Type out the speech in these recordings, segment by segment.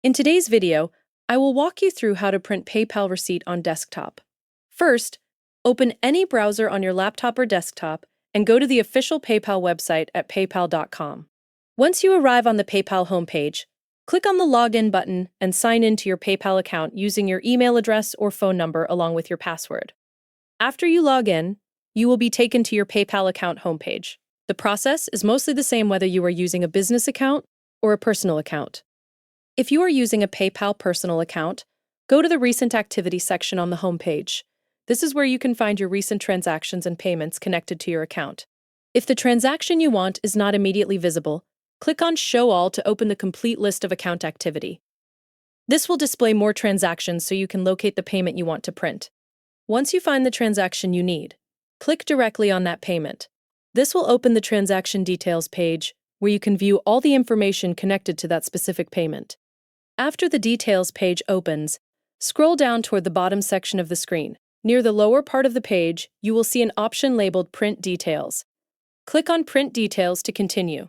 In today's video, I will walk you through how to print PayPal receipt on desktop. First, open any browser on your laptop or desktop and go to the official PayPal website at paypal.com. Once you arrive on the PayPal homepage, click on the Login button and sign in to your PayPal account using your email address or phone number along with your password. After you log in, you will be taken to your PayPal account homepage. The process is mostly the same whether you are using a business account or a personal account. If you are using a PayPal personal account, go to the Recent Activity section on the homepage. This is where you can find your recent transactions and payments connected to your account. If the transaction you want is not immediately visible, click on Show All to open the complete list of account activity. This will display more transactions so you can locate the payment you want to print. Once you find the transaction you need, click directly on that payment. This will open the transaction details page, where you can view all the information connected to that specific payment. After the details page opens, scroll down toward the bottom section of the screen. Near the lower part of the page, you will see an option labeled Print Details. Click on Print Details to continue.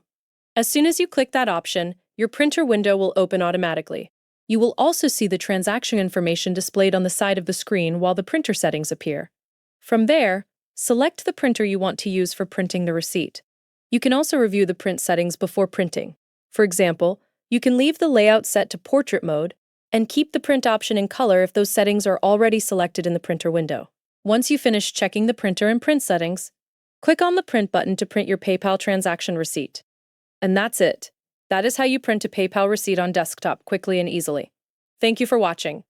As soon as you click that option, your printer window will open automatically. You will also see the transaction information displayed on the side of the screen while the printer settings appear. From there, select the printer you want to use for printing the receipt. You can also review the print settings before printing. For example, you can leave the layout set to portrait mode and keep the print option in color if those settings are already selected in the printer window. Once you finish checking the printer and print settings, click on the Print button to print your PayPal transaction receipt. And that's it. That is how you print a PayPal receipt on desktop quickly and easily. Thank you for watching.